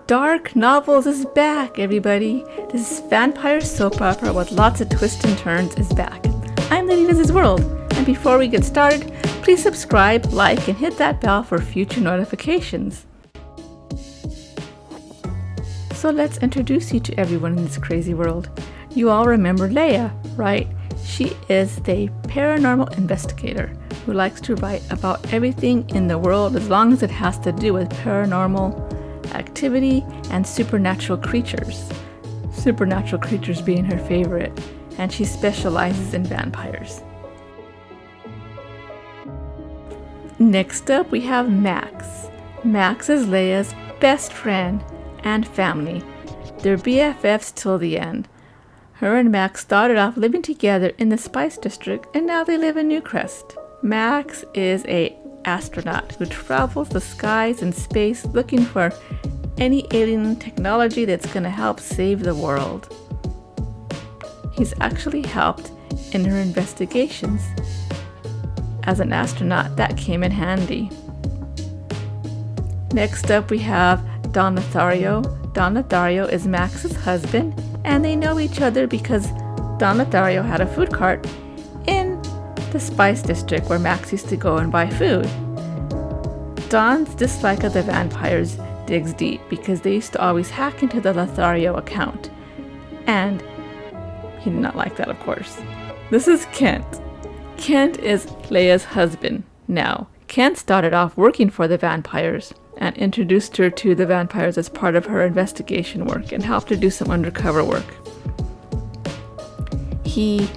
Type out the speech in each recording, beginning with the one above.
Dark Novels is back, everybody. This vampire soap opera with lots of twists and turns is back. I'm Ladylizsworld, and before we get started, please subscribe, like, and hit that bell for future notifications. So let's introduce you to everyone in this crazy world. You all remember Leia, right? She is the paranormal investigator who likes to write about everything in the world as long as it has to do with paranormal activity and supernatural creatures. Supernatural creatures being her favorite, and she specializes in vampires. Next up we have Max. Max is Leia's best friend and family. They're BFFs till the end. Her and Max started off living together in the Spice District, and now they live in Newcrest. Max is an astronaut who travels the skies and space looking for any alien technology that's going to help save the world. He's actually helped in her investigations. As an astronaut, that came in handy. Next up we have Don Lothario. Don Lothario is Max's husband, and they know each other because Don Lothario had a food cart in the Spice District where Max used to go and buy food. Don's dislike of the vampires digs deep because they used to always hack into the Lothario account, and he did not like that, of course. This is Kent. Kent is Leia's husband now. Kent started off working for the vampires and introduced her to the vampires as part of her investigation work and helped her do some undercover work. He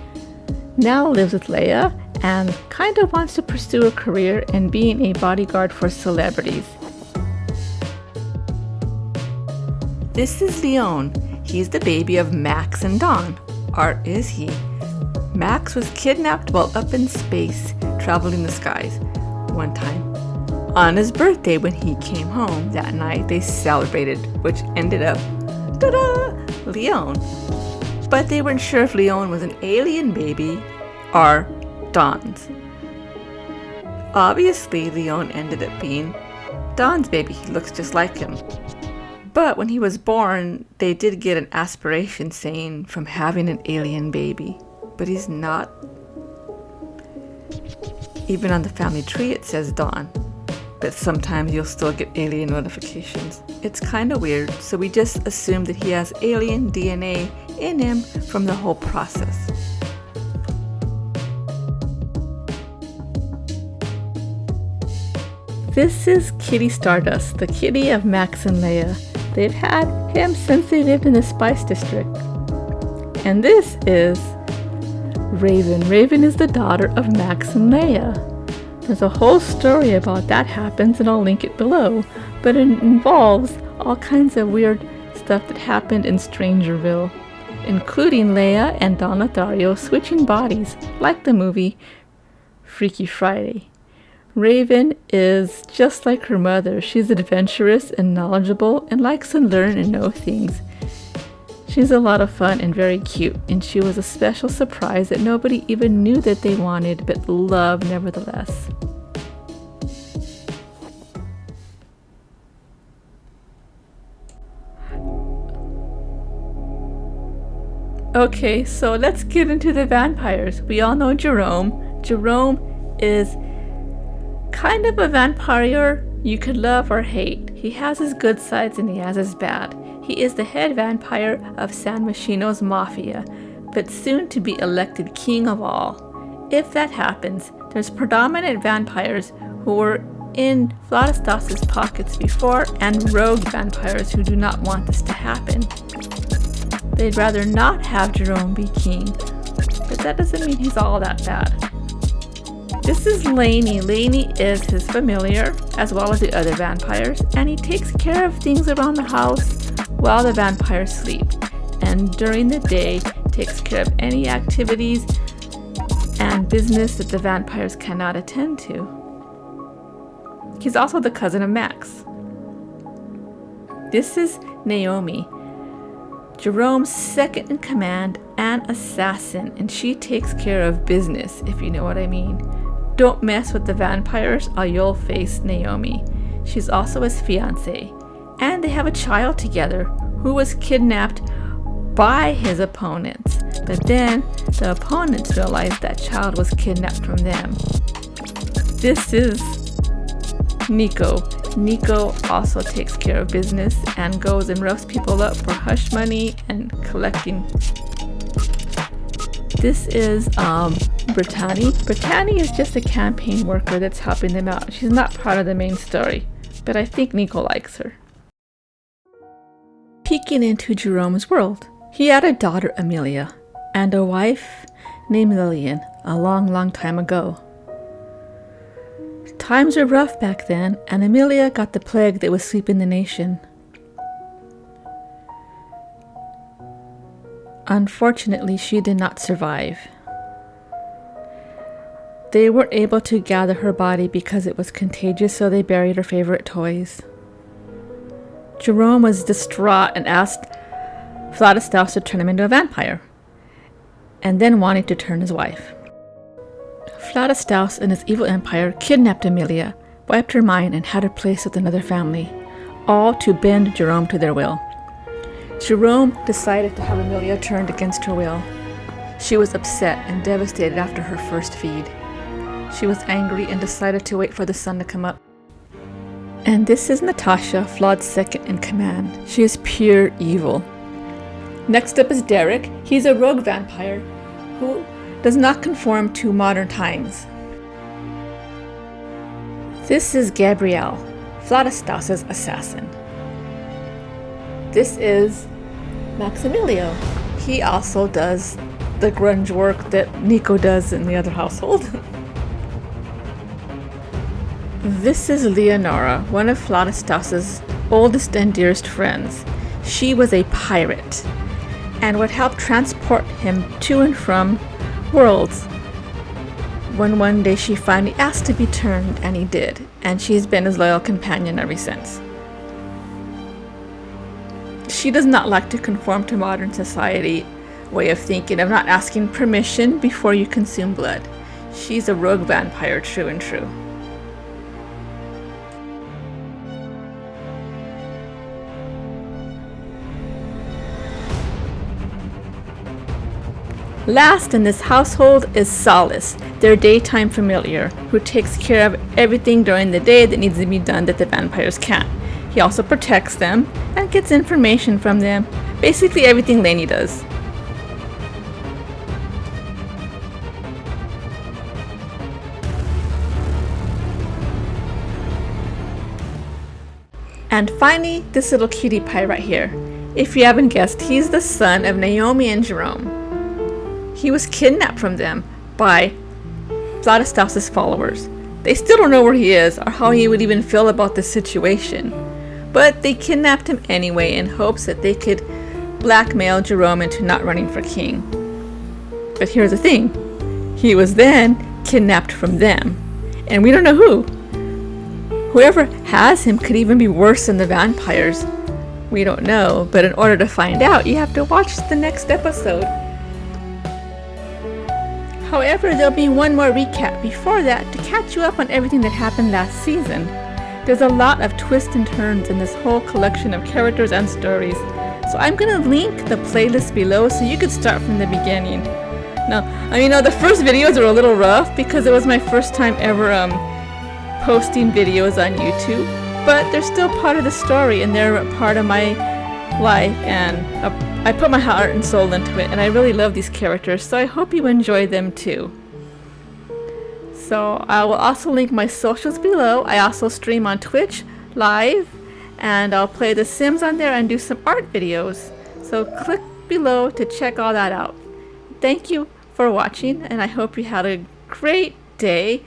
now lives with Leia and kind of wants to pursue a career in being a bodyguard for celebrities. This is Leon. He's the baby of Max and Dawn. Or is he? Max was kidnapped while up in space, traveling the skies. One time, on his birthday when he came home that night, they celebrated, which ended up, ta-da, Leon. But they weren't sure if Leon was an alien baby or Dawn's. Obviously, Leon ended up being Dawn's baby. He looks just like him. But when he was born, they did get an aspiration saying from having an alien baby. But he's not. Even on the family tree it says Dawn. But sometimes you'll still get alien notifications. It's kind of weird, so we just assume that he has alien DNA in him from the whole process. This is Kitty Stardust, the kitty of Max and Leia. They've had him since they lived in the Spice District. And this is Raven. Raven is the daughter of Max and Leia. There's a whole story about that happens, and I'll link it below, but it involves all kinds of weird stuff that happened in Strangerville, including Leia and Don Lothario switching bodies, like the movie Freaky Friday. Raven is just like her mother. She's adventurous and knowledgeable and likes to learn and know things. She's a lot of fun and very cute, and she was a special surprise that nobody even knew that they wanted, but loved nevertheless. Okay, so let's get into the vampires. We all know Jerome. Jerome is kind of a vampire you could love or hate. He has his good sides and he has his bad. He is the head vampire of San Myscino's mafia, but soon to be elected king of all. If that happens, there's predominant vampires who were in Vladislas's pockets before, and rogue vampires who do not want this to happen. They'd rather not have Jerome be king, but that doesn't mean he's all that bad. This is Laney. Laney is his familiar, as well as the other vampires, and he takes care of things around the house while the vampires sleep, and during the day takes care of any activities and business that the vampires cannot attend to. He's also the cousin of Max. This is Naomi, Jerome's second in command and assassin, and she takes care of business, if you know what I mean. Don't mess with the vampires or you'll face Naomi. She's also his fiancée. and they have a child together who was kidnapped by his opponents. But then the opponents realized that child was kidnapped from them. This is Nico. Nico also takes care of business and goes and roughs people up for hush money and collecting. This is Brittany. Brittany is just a campaign worker that's helping them out. She's not part of the main story, but I think Nico likes her. Peeking into Jerome's world, he had a daughter, Amelia, and a wife named Lillian a long time ago. Times were rough back then, and Amelia got the plague that was sweeping the nation. Unfortunately, she did not survive. They weren't able to gather her body because it was contagious, so they buried her favorite toys. Jerome was distraught and asked Vladislaus to turn him into a vampire, and then wanted to turn his wife. Vladislaus and his evil empire kidnapped Amelia, wiped her mind, and had her placed with another family, all to bend Jerome to their will. Jerome decided to have Amelia turned against her will. She was upset and devastated after her first feed. She was angry and decided to wait for the sun to come up. And this is Natasha, Vlad's second in command. She is pure evil. Next up is Derek. He's a rogue vampire who does not conform to modern times. This is Gabrielle, Vladislaus's assassin. This is Maximilio. He also does the grunge work that Nico does in the other household. This is Leonora, one of Vladislaus's oldest and dearest friends. She was a pirate and would help transport him to and from worlds when one day she finally asked to be turned, and he did, and she's been his loyal companion ever since. She does not like to conform to modern society way of thinking of not asking permission before you consume blood. She's a rogue vampire, true and true. Last in this household is Solace, their daytime familiar, who takes care of everything during the day that needs to be done that the vampires can't. He also protects them and gets information from them, basically everything Lainey does. And finally, this little cutie pie right here. If you haven't guessed, he's the son of Naomi and Jerome. He was kidnapped from them by Vladislaus's followers. They still don't know where he is or how he would even feel about the situation. But they kidnapped him anyway in hopes that they could blackmail Jerome into not running for king. But here's the thing. He was then kidnapped from them. And we don't know who. Whoever has him could even be worse than the vampires. We don't know, but in order to find out, you have to watch the next episode. However, there'll be one more recap before that to catch you up on everything that happened last season. There's a lot of twists and turns in this whole collection of characters and stories, so I'm going to link the playlist below so you can start from the beginning. Now, the first videos were a little rough because it was my first time ever posting videos on YouTube, but they're still part of the story and they're a part of my life, and I put my heart and soul into it, and I really love these characters, so I hope you enjoy them too. So I will also link my socials below. I also stream on Twitch live, and I'll play The Sims on there and do some art videos. So click below to check all that out. Thank you for watching, and I hope you had a great day.